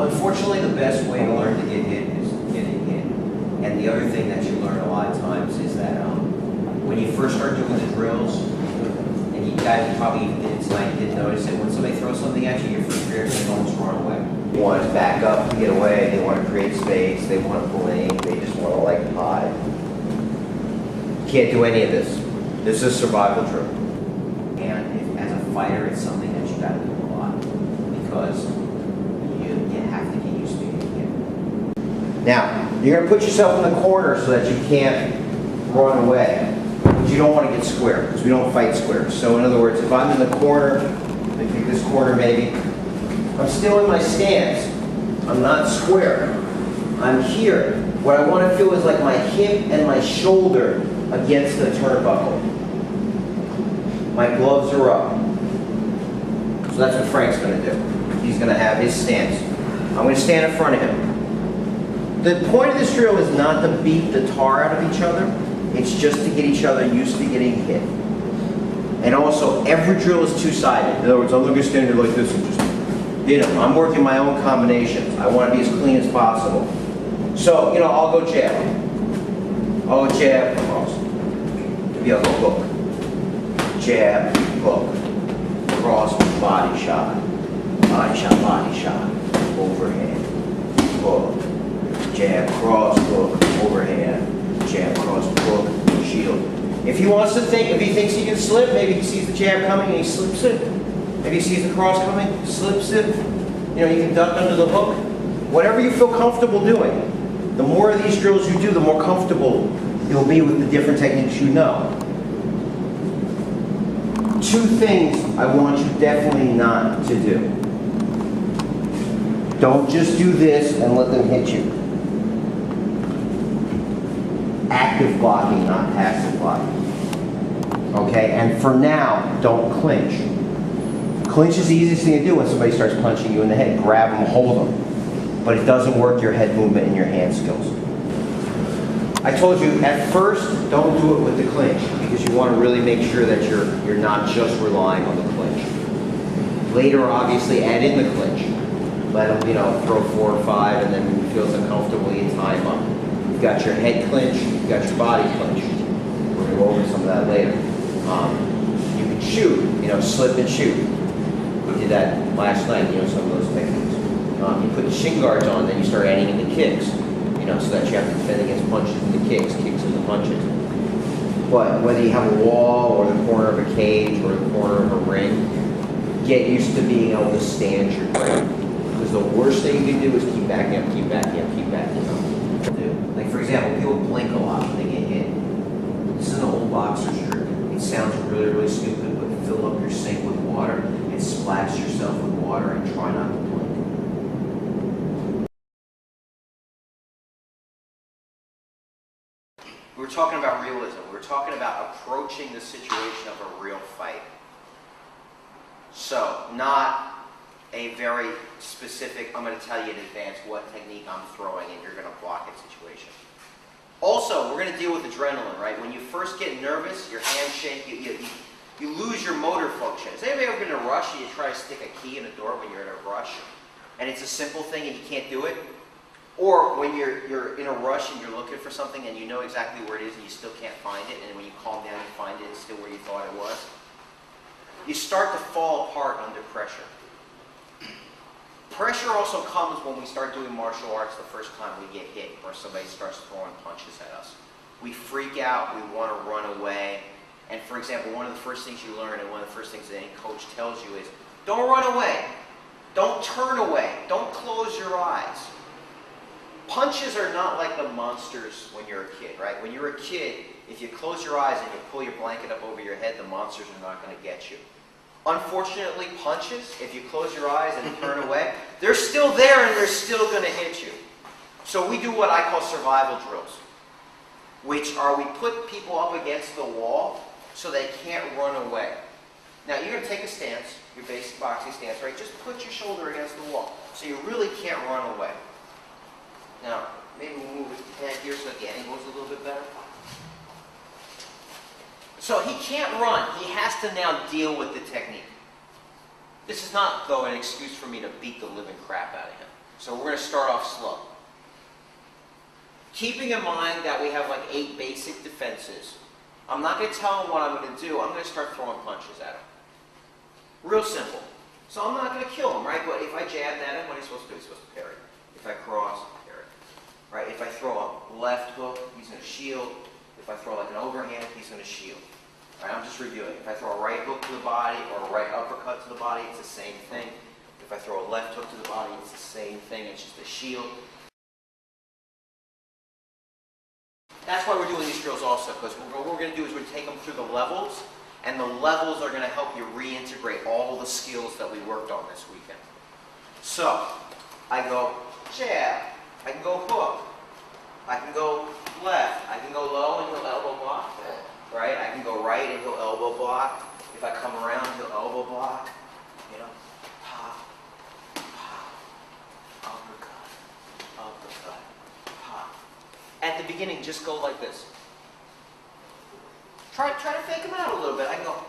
Unfortunately, the best way to learn to get hit is getting hit. And the other thing that you learn a lot of times is that when you first start doing the drills, and you guys probably did tonight, didn't notice it, when somebody throws something at you, your first reaction is almost run away. They want to back up to get away, they want to create space, they want to blink, they just want to like hide. Can't do any of this. This is survival drill. And if, as a fighter, it's something that you got to do a lot because you have to get used to it. Now, you're going to put yourself in the corner so that you can't run away. But you don't want to get square because we don't fight square. So in other words, if I'm in the corner, I pick this corner maybe, I'm still in my stance. I'm not square. I'm here. What I want to feel is like my hip and my shoulder against the turnbuckle. My gloves are up. So that's what Frank's going to do. He's going to have his stance. I'm going to stand in front of him. The point of this drill is not to beat the tar out of each other. It's just to get each other used to getting hit. And also, every drill is two-sided. In other words, I'm not going to stand here like this and just hit him. I'm working my own combinations. I want to be as clean as possible. So, I'll go jab. I'll go jab, cross. Maybe I'll go hook. Jab, hook. Cross, body shot. Body shot, body shot. Overhand. Hook. Jab, cross, hook. Overhand. Jab, cross, hook, shield. If he wants to think, if he thinks he can slip, maybe he sees the jab coming and he slips it. Maybe he sees the cross coming, slips it. You can duck under the hook. Whatever you feel comfortable doing. The more of these drills you do, the more comfortable you'll be with the different techniques you know. Two things I want you definitely not to do. Don't just do this and let them hit you. Active blocking, not passive blocking. Okay, and for now, don't clinch. Clinch is the easiest thing to do when somebody starts punching you in the head. Grab them, hold them. But it doesn't work your head movement and your hand skills. I told you, at first, don't do it with the clinch because you want to really make sure that you're not just relying on the clinch. Later, obviously, add in the clinch. Let them, throw 4 or 5, and then when you feel so comfortable, you tie them up. You've got your head clinch, you've got your body clinch. We're going to go over some of that later. You can shoot, slip and shoot. We did that last night, some of those techniques. You put the shin guards on, then you start adding in the kicks, so that you have to defend against punches and the kicks and the punches. But whether you have a wall or the corner of a cage or the corner of a ring, get used to being able to stand your ground. Because the worst thing you can do is keep backing up, keep backing up, keep backing up. Like for example, people blink a lot when they get hit. This is an old boxer's trick. It sounds really, really stupid, but fill up your sink with water and splash yourself with water and try not to blink. We were talking about realism. We were talking about approaching the situation of a real fight. So, not a very specific, I'm going to tell you in advance what technique I'm throwing and you're going to block it situation. Also, we're going to deal with adrenaline, right? When you first get nervous, your hands shake, you lose your motor function. Has anybody ever been in a rush and you try to stick a key in a door when you're in a rush and it's a simple thing and you can't do it? Or when you're in a rush and you're looking for something and you know exactly where it is and you still can't find it, and when you calm down you find it, it's still where you thought it was? You start to fall apart under pressure. Pressure also comes when we start doing martial arts the first time we get hit or somebody starts throwing punches at us. We freak out, we want to run away. And for example, one of the first things you learn and one of the first things that any coach tells you is, don't run away, don't turn away, don't close your eyes. Punches are not like the monsters when you're a kid, right? When you're a kid, if you close your eyes and you pull your blanket up over your head, the monsters are not going to get you. Unfortunately, punches, if you close your eyes and turn away, they're still there and they're still going to hit you. So we do what I call survival drills, which are we put people up against the wall so they can't run away. Now you're going to take a stance, your basic boxing stance, right? Just put your shoulder against the wall so you really can't run away. Now, maybe we'll move his head here so that the angle's a little bit better. So he can't run. He has to now deal with the technique. This is not, though, an excuse for me to beat the living crap out of him. So we're going to start off slow. Keeping in mind that we have like 8 basic defenses, I'm not going to tell him what I'm going to do. I'm going to start throwing punches at him. Real simple. So I'm not going to kill him, right? But if I jab at him, what he's supposed to do? He's supposed to parry. If I cross, parry. Right? If I throw a left hook, he's going to shield. If I throw like an overhand, he's going to shield. Right? I'm just reviewing. If I throw a right hook to the body or a right uppercut to the body, it's the same thing. If I throw a left hook to the body, it's the same thing. It's just a shield. That's why we're doing these drills also, because what we're going to do is we're going to take them through the levels, and the levels are going to help you reintegrate all the skills that we worked on this weekend. So, I go jab, I can go hook, I can go left, I can go low and he'll elbow block, right? I can go right and he'll elbow block. If I come around, he'll elbow block, you know, pop, pop, uppercut, uppercut, pop. At the beginning, just go like this. Try to fake him out a little bit. I can go